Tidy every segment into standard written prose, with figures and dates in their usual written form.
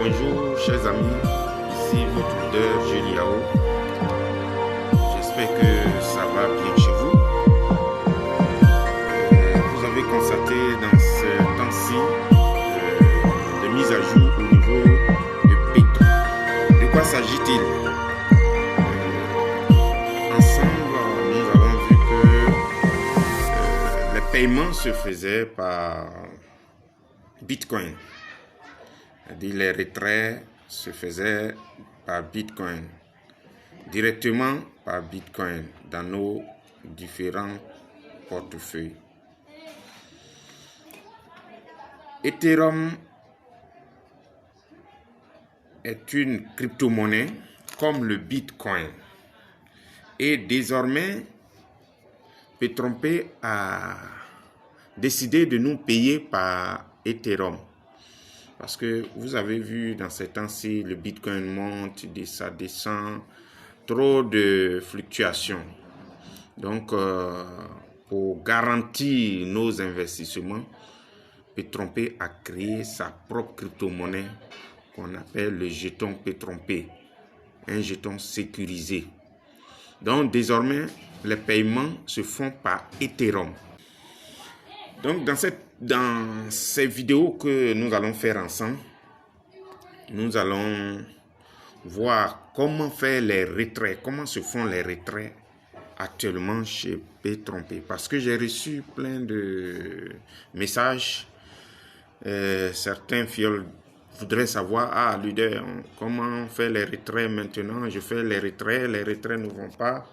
Bonjour chers amis, ici votre leader Juliao. J'espère que ça va bien chez vous. Vous avez constaté dans ce temps-ci de mise à jour au niveau de Petro. De quoi s'agit-il? Ensemble, nous avons vu que les paiements se faisaient par Bitcoin. Les retraits se faisaient par Bitcoin, directement par Bitcoin dans nos différents portefeuilles. Ethereum est une crypto-monnaie comme le Bitcoin. Et désormais, Petro a décidé de nous payer par Ethereum. Parce que vous avez vu dans ces temps-ci, le Bitcoin monte, ça descend, trop de fluctuations. Donc, pour garantir nos investissements, Petro a créé sa propre crypto-monnaie qu'on appelle le jeton Petro, un jeton sécurisé. Donc, désormais, les paiements se font par Ethereum. Donc, dans ces vidéos que nous allons faire ensemble, nous allons voir comment faire les retraits, comment se font les retraits actuellement chez Petro. Parce que j'ai reçu plein de messages. Certains fioles voudraient savoir, leader, comment faire les retraits maintenant? Je fais les retraits ne vont pas.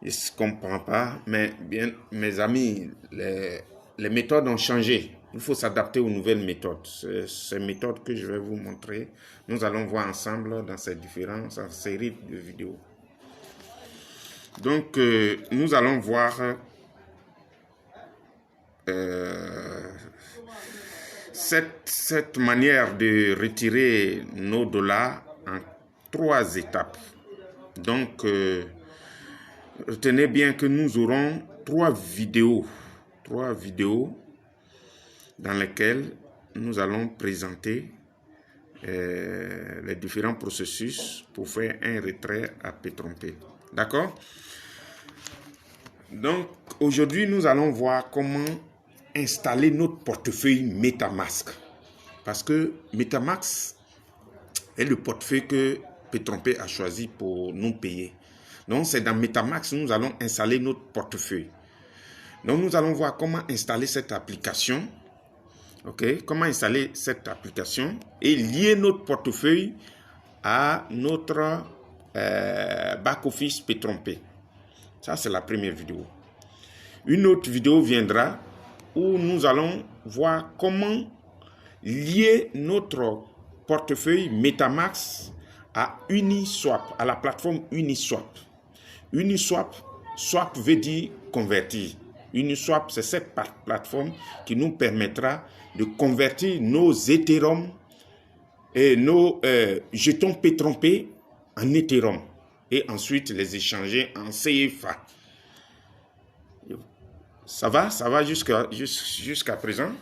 Je ne comprends pas, mais bien, mes amis, les méthodes ont changé. Il faut s'adapter aux nouvelles méthodes. Ces méthodes que je vais vous montrer, nous allons voir ensemble dans ces différentes séries de vidéos. Donc, nous allons voir cette manière de retirer nos dollars en 3 étapes. Donc, retenez bien que nous aurons 3 vidéos dans lesquelles nous allons présenter les différents processus pour faire un retrait à Petro. D'accord? Donc, aujourd'hui, nous allons voir comment installer notre portefeuille MetaMask. Parce que MetaMask est le portefeuille que Petro a choisi pour nous payer. Donc, c'est dans MetaMask que nous allons installer notre portefeuille. Donc, nous allons voir comment installer cette application. OK? Comment installer cette application et lier notre portefeuille à notre back-office Petro. Ça, c'est la première vidéo. Une autre vidéo viendra où nous allons voir comment lier notre portefeuille MetaMask à Uniswap, à la plateforme Uniswap. Uniswap, swap veut dire convertir. Uniswap, c'est cette plateforme qui nous permettra de convertir nos Ethereum et nos jetons Petro en Ethereum et ensuite les échanger en CFA. Ça va jusqu'à présent.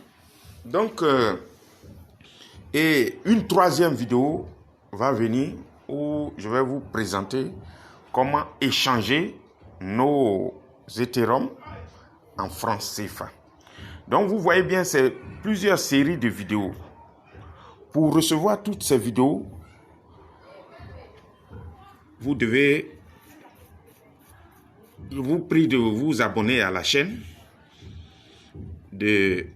Donc, et une 3e vidéo va venir où je vais vous présenter comment échanger nos Ethereum en francs CFA. Donc, vous voyez bien, c'est plusieurs séries de vidéos. Pour recevoir toutes ces vidéos, je vous prie de vous abonner à la chaîne, de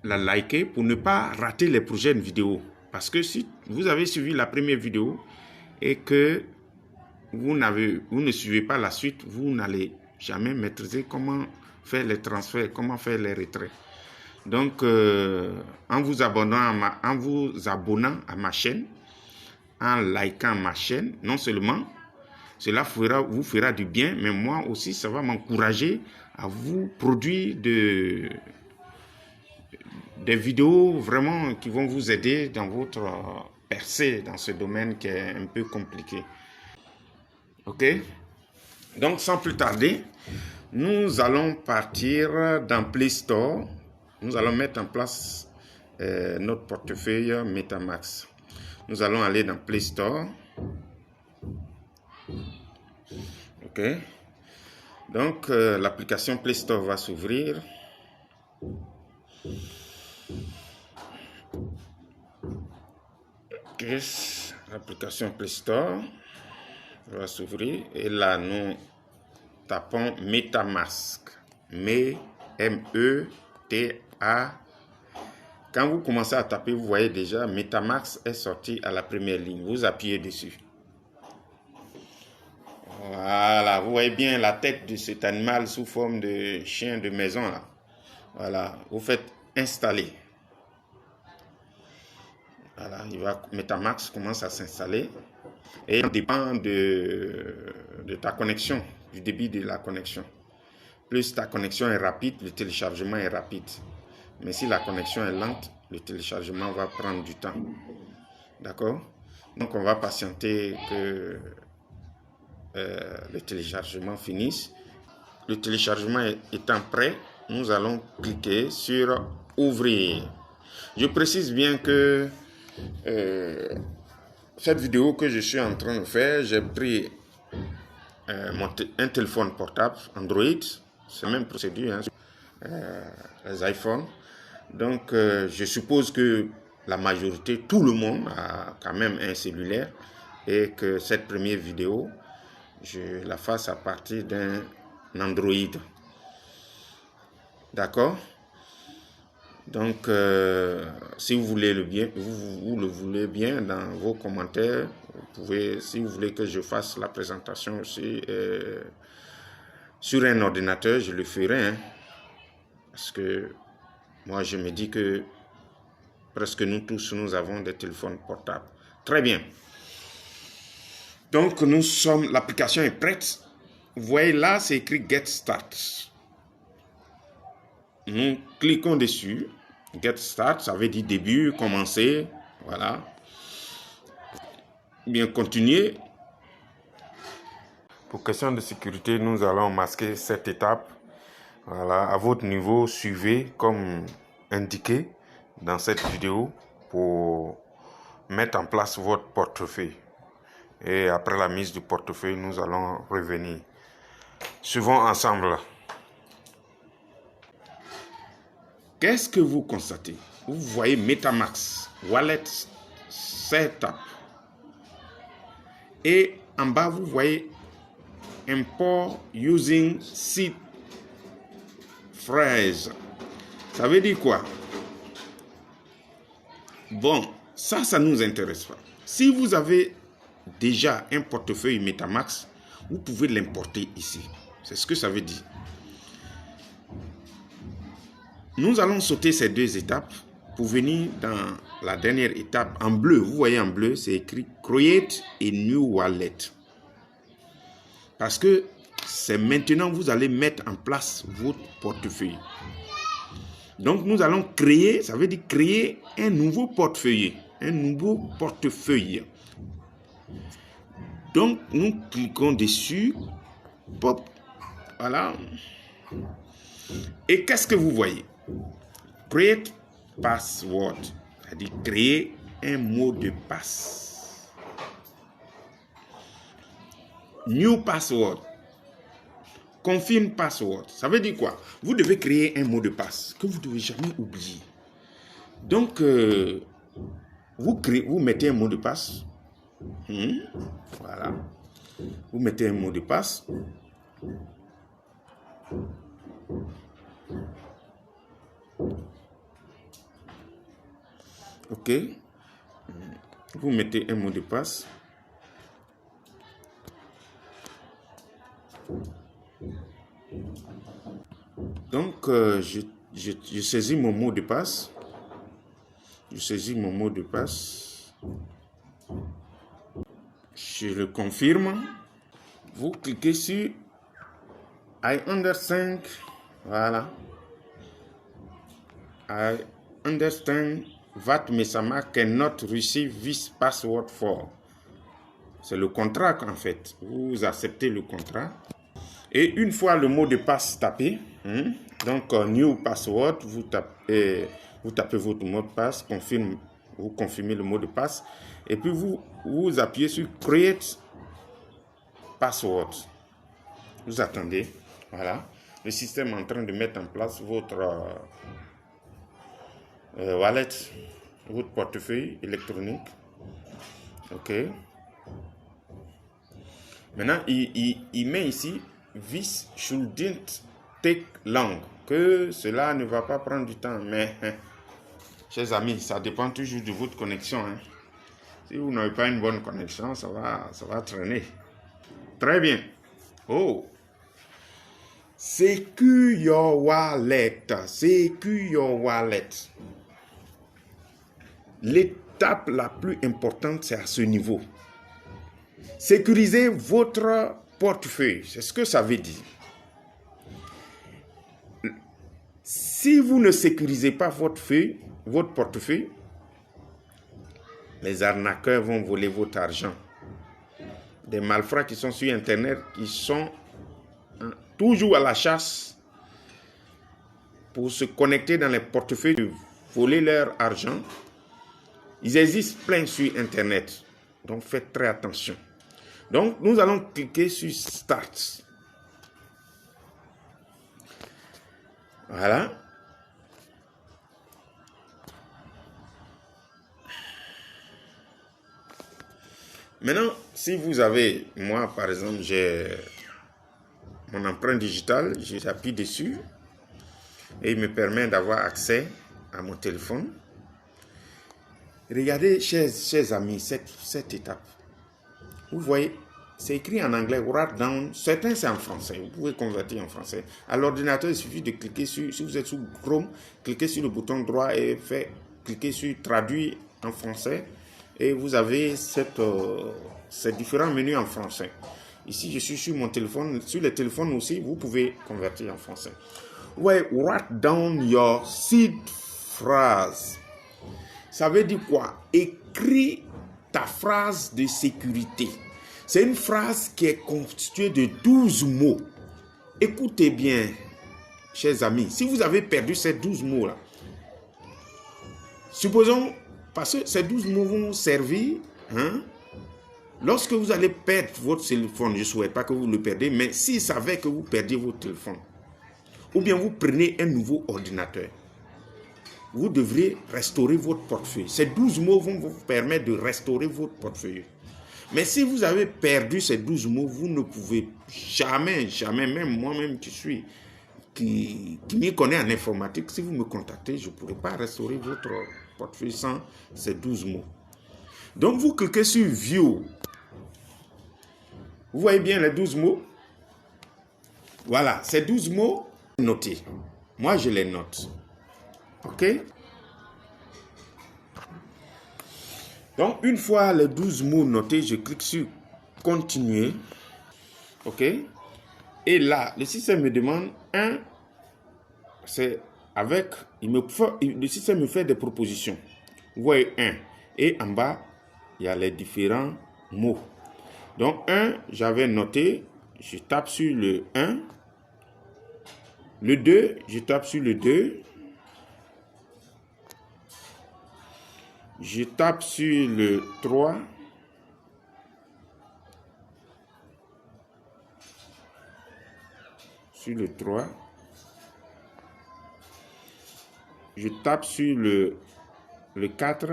la liker pour ne pas rater les prochaines vidéos. Parce que si vous avez suivi la première vidéo et que vous ne suivez pas la suite, vous n'allez jamais maîtriser comment faire les transferts, comment faire les retraits. Donc, en vous abonnant à ma chaîne, en likant ma chaîne, non seulement cela vous fera du bien, mais moi aussi, ça va m'encourager à vous produire des vidéos vraiment qui vont vous aider dans votre percée dans ce domaine qui est un peu compliqué. OK? Donc, sans plus tarder, nous allons partir dans Play Store. Nous allons mettre en place notre portefeuille MetaMask. Nous allons aller dans Play Store. OK. Donc, l'application Play Store va s'ouvrir. OK. L'application Play Store va s'ouvrir. Et là, nous tapons MetaMask. M-E-T-A. Quand vous commencez à taper, vous voyez déjà MetaMask est sorti à la première ligne. Vous appuyez dessus. Voilà, vous voyez bien la tête de cet animal sous forme de chien de maison là. Voilà, vous faites installer. Voilà, MetaMask commence à s'installer. Et ça dépend de ta connexion, du débit de la connexion. Plus ta connexion est rapide, le téléchargement est rapide. Mais si la connexion est lente, le téléchargement va prendre du temps. D'accord? Donc, on va patienter que le téléchargement finisse. Le téléchargement étant prêt, nous allons cliquer sur « Ouvrir ». Je précise bien que cette vidéo que je suis en train de faire, j'ai pris un téléphone portable Android. C'est la même procédure, hein, les iPhones. Donc, je suppose que la majorité, tout le monde a quand même un cellulaire et que cette première vidéo, je la fasse à partir d'un Android. D'accord? Donc, si vous voulez le bien, vous le voulez bien dans vos commentaires, vous pouvez, si vous voulez que je fasse la présentation aussi sur un ordinateur, je le ferai. Hein, parce que moi, je me dis que presque nous tous, nous avons des téléphones portables. Très bien. Donc, l'application est prête. Vous voyez là, c'est écrit Get Start. Nous cliquons dessus. Get Start, ça veut dire début, commencer. Voilà. Bien, continuer. Pour question de sécurité, nous allons masquer cette étape. Voilà, à votre niveau, suivez comme indiqué dans cette vidéo pour mettre en place votre portefeuille. Et après la mise du portefeuille, nous allons revenir. Suivons ensemble. Qu'est-ce que vous constatez? Vous voyez MetaMask, Wallet Setup. Et en bas, vous voyez Import Using Seed Phrase. Ça veut dire quoi? Bon, ça ne nous intéresse pas. Si vous avez déjà un portefeuille MetaMask, vous pouvez l'importer ici. C'est ce que ça veut dire. Nous allons sauter ces deux étapes pour venir dans la dernière étape en bleu. Vous voyez en bleu, c'est écrit Create a new wallet. Parce que c'est maintenant que vous allez mettre en place votre portefeuille. Donc nous allons créer, ça veut dire créer un nouveau portefeuille. Un nouveau portefeuille. Donc nous cliquons dessus. Pop. Voilà. Et qu'est-ce que vous voyez? Create password, c'est-à-dire créer un mot de passe. New password. Confirm password. Ça veut dire quoi? Vous devez créer un mot de passe que vous ne devez jamais oublier. Donc, vous mettez un mot de passe. Voilà. Vous mettez un mot de passe. OK. Vous mettez un mot de passe. Donc, je saisis mon mot de passe. Je saisis mon mot de passe. Je le confirme. Vous cliquez sur I understand. Voilà. I understand that MetaMask cannot receive this password for. C'est le contrat en fait. Vous acceptez le contrat. Et une fois le mot de passe tapé, donc new password, vous tapez votre mot de passe, vous confirmez le mot de passe. Et puis vous appuyez sur Create Password. Vous attendez. Voilà. Le système est en train de mettre en place votre wallet, votre portefeuille électronique. OK. Maintenant, il met ici This shouldn't take long. Que cela ne va pas prendre du temps. Mais, chers amis, ça dépend toujours de votre connexion. Hein. Si vous n'avez pas une bonne connexion, ça va traîner. Très bien. Oh. Secure your wallet. Secure your wallet. L'étape la plus importante, c'est à ce niveau. Sécurisez votre portefeuille. C'est ce que ça veut dire. Si vous ne sécurisez pas votre portefeuille, les arnaqueurs vont voler votre argent. Des malfrats qui sont sur Internet, qui sont toujours à la chasse pour se connecter dans les portefeuilles, de voler leur argent. Ils existent plein sur Internet. Donc faites très attention. Donc nous allons cliquer sur Start. Voilà. Maintenant, si vous avez, moi par exemple, j'ai mon empreinte digitale, j'appuie dessus et il me permet d'avoir accès à mon téléphone. Regardez, chers amis, cette étape. Vous voyez, c'est écrit en anglais, write down. Certains, c'est en français. Vous pouvez convertir en français. À l'ordinateur, il suffit de cliquer sur, si vous êtes sous Chrome, cliquez sur le bouton droit et cliquez sur traduire en français. Et vous avez ces différents menus en français. Ici, je suis sur mon téléphone. Sur les téléphones aussi, vous pouvez convertir en français. Ouais, write down your seed phrase. Ça veut dire quoi? Écris ta phrase de sécurité. C'est une phrase qui est constituée de 12 mots. Écoutez bien, chers amis. Si vous avez perdu ces 12 mots-là, supposons, parce que ces 12 mots vont servir, lorsque vous allez perdre votre téléphone, je ne souhaite pas que vous le perdez, mais s'il savait que vous perdiez votre téléphone, ou bien vous prenez un nouveau ordinateur, vous devrez restaurer votre portefeuille. Ces 12 mots vont vous permettre de restaurer votre portefeuille. Mais si vous avez perdu ces 12 mots, vous ne pouvez jamais, même moi-même qui m'y connaît en informatique, si vous me contactez, je ne pourrai pas restaurer votre portefeuille sans ces 12 mots. Donc vous cliquez sur View. Vous voyez bien les 12 mots? Voilà, ces 12 mots notés. Moi, je les note. OK? Donc, une fois les 12 mots notés, je clique sur Continuer. OK? Et là, le système me demande c'est avec, le système me fait des propositions. Vous voyez 1. Et en bas, il y a les différents mots. Donc, 1, j'avais noté, je tape sur le 1. Le 2, je tape sur le 2. Je tape sur le 3. Sur le 3. Je tape sur le 4.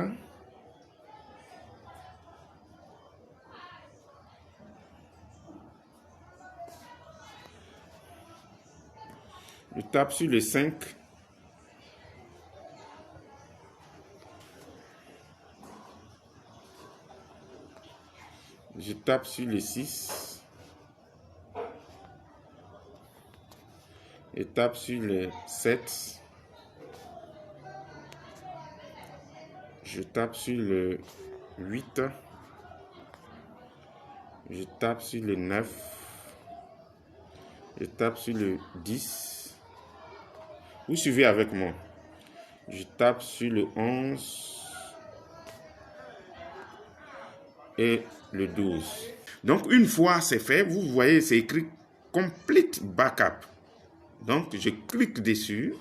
Je tape sur le 5. Je tape sur le 6. Je tape sur le 7. Je tape sur le 8. Je tape sur le 9. Je tape sur le 10. Vous suivez avec moi. Je tape sur le 11 et le 12. Donc, une fois c'est fait, vous voyez, c'est écrit Complete Backup. Donc, je clique dessus.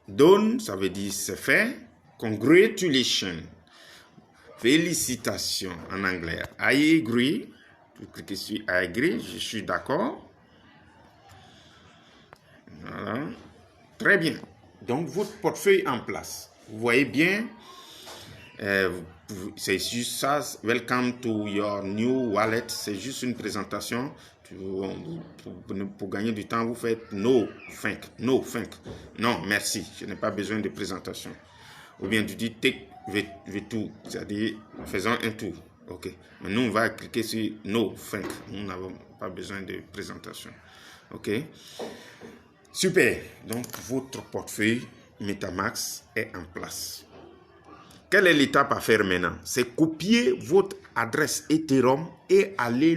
Done, ça veut dire c'est fait. Congratulations. Félicitations en anglais. I agree. Vous cliquez sur I agree. Je suis d'accord. Voilà. Très bien. Donc, votre portefeuille en place. Vous voyez bien. C'est juste ça. Welcome to your new wallet. C'est juste une présentation. Pour gagner du temps, vous faites no, thank. No, thank. Non, merci. Je n'ai pas besoin de présentation. Ou bien tu dis take the tour. C'est-à-dire, faisons un tour. OK. Mais nous, on va cliquer sur no, thank. Nous n'avons pas besoin de présentation. OK. Super. Donc, votre portefeuille MetaMask est en place. Quelle est l'étape à faire maintenant? C'est copier votre adresse Ethereum et aller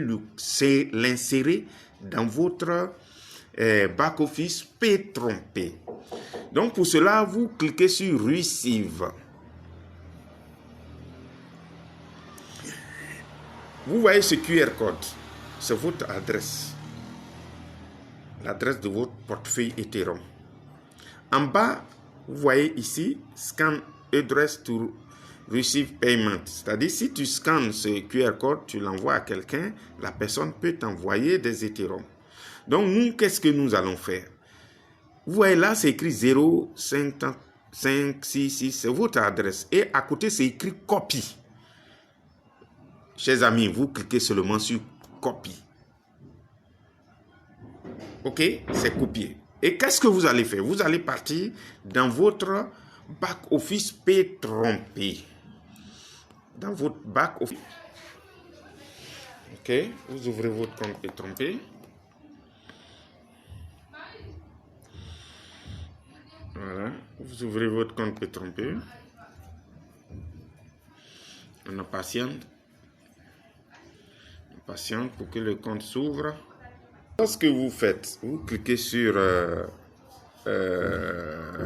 l'insérer dans votre back-office P-Trompé. Donc, pour cela, vous cliquez sur Receive. Vous voyez ce QR code. C'est votre adresse. L'adresse de votre portefeuille Ethereum. En bas, vous voyez ici, Scan Address to Receive Payment. C'est-à-dire, si tu scannes ce QR code, tu l'envoies à quelqu'un, la personne peut t'envoyer des Ethereum. Donc, nous, qu'est-ce que nous allons faire? Vous voyez là, c'est écrit 05666, c'est votre adresse. Et à côté, c'est écrit copie. Chers amis, vous cliquez seulement sur copie. OK? C'est copié. Et qu'est-ce que vous allez faire? Vous allez partir dans votre back-office P-Trompé. Dans votre back-office. OK? Vous ouvrez votre compte P-Trompé. Voilà. Vous ouvrez votre compte P-Trompé. On a patiente. Patiente pour que le compte s'ouvre. Ce que vous faites, vous cliquez sur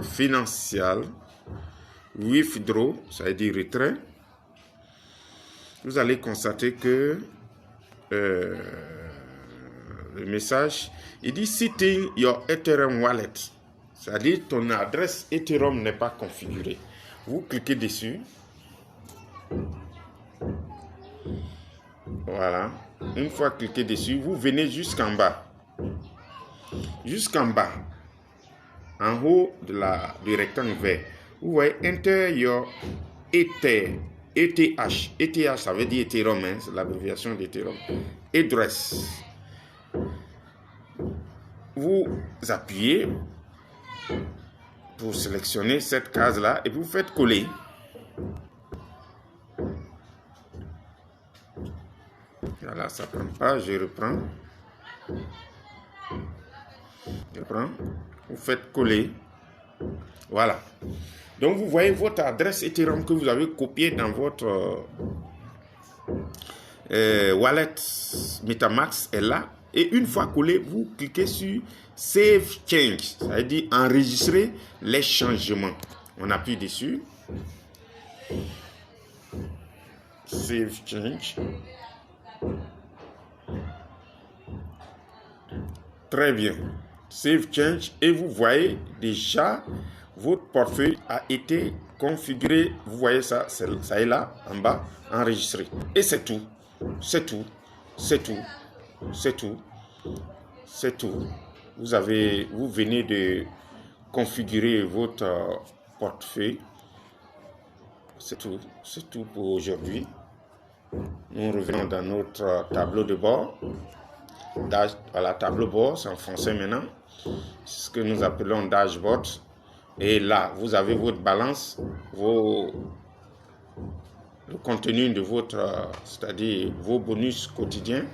Financial, Withdraw, ça veut dire retrait. Vous allez constater que le message, il dit Setting your Ethereum wallet. C'est-à-dire ton adresse Ethereum n'est pas configurée. Vous cliquez dessus. Voilà. Une fois cliqué dessus, vous venez jusqu'en bas. Jusqu'en bas. En haut du rectangle vert. Vous voyez Enter your ETH. ETH, ça veut dire Ethereum, hein, c'est l'abréviation d'Ethereum. Address. Vous appuyez pour sélectionner cette case-là et vous faites coller. Voilà, ça ne prend pas, je reprends. Vous faites coller. Voilà. Donc, vous voyez votre adresse Ethereum que vous avez copiée dans votre wallet MetaMask est là. Et une fois collé, vous cliquez sur Save Change. Ça veut dire enregistrer les changements. On appuie dessus. Save Change. Très bien. Save Change. Et vous voyez déjà votre portefeuille a été configuré. Vous voyez ça, ça est là, en bas, enregistré. Et c'est tout. C'est tout. C'est tout. C'est tout. C'est tout. Vous venez de configurer votre portefeuille. C'est tout. C'est tout pour aujourd'hui. Nous revenons dans notre tableau de bord. Voilà, tableau de bord, c'est en français maintenant. C'est ce que nous appelons dashboard. Et là, vous avez votre balance, le contenu de votre, c'est-à-dire vos bonus quotidiens,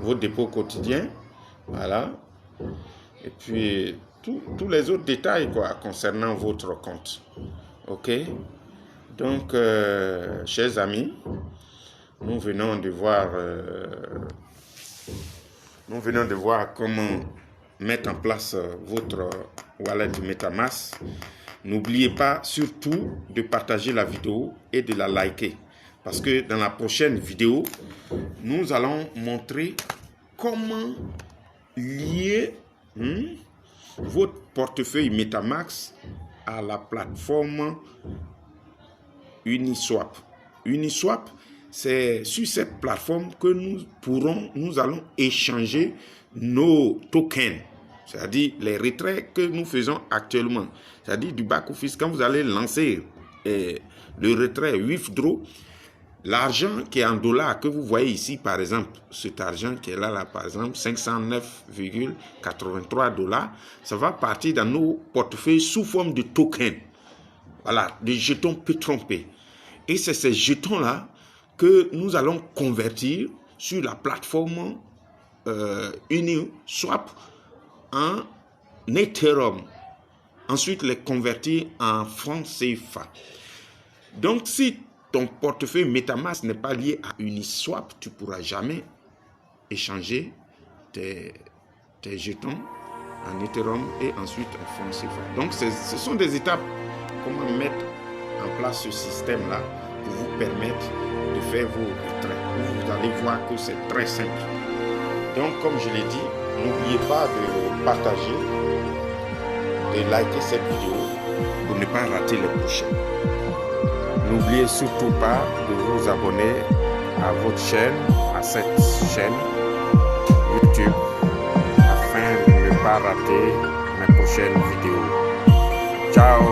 vos dépôts quotidiens. Voilà. Et puis, tous les autres détails concernant votre compte. OK? Donc, chers amis, nous venons de voir comment mettre en place votre wallet de MetaMask. N'oubliez pas surtout de partager la vidéo et de la liker. Parce que dans la prochaine vidéo, nous allons montrer comment lier votre portefeuille MetaMask à la plateforme Uniswap. Uniswap, c'est sur cette plateforme que nous allons échanger nos tokens, c'est-à-dire les retraits que nous faisons actuellement, c'est-à-dire du back-office. Quand vous allez lancer le retrait withdraw, l'argent qui est en dollars que vous voyez ici, par exemple, cet argent qui est là par exemple, 509,83 $, ça va partir dans nos portefeuilles sous forme de tokens. Voilà, des jetons P-trompés. Et c'est ces jetons-là que nous allons convertir sur la plateforme Uniswap en Ethereum. Ensuite, les convertir en francs CFA. Donc, si ton portefeuille MetaMask n'est pas lié à Uniswap, tu ne pourras jamais échanger tes jetons en Ethereum et ensuite en francs CFA. Donc, ce sont des étapes. Comment mettre en place ce système-là pour vous permettre de faire vos retraits. Vous allez voir que c'est très simple. Donc, comme je l'ai dit, n'oubliez pas de partager, de liker cette vidéo pour ne pas rater les prochaines. N'oubliez surtout pas de vous abonner à votre chaîne, à cette chaîne YouTube, afin de ne pas rater mes prochaines vidéos. Ciao!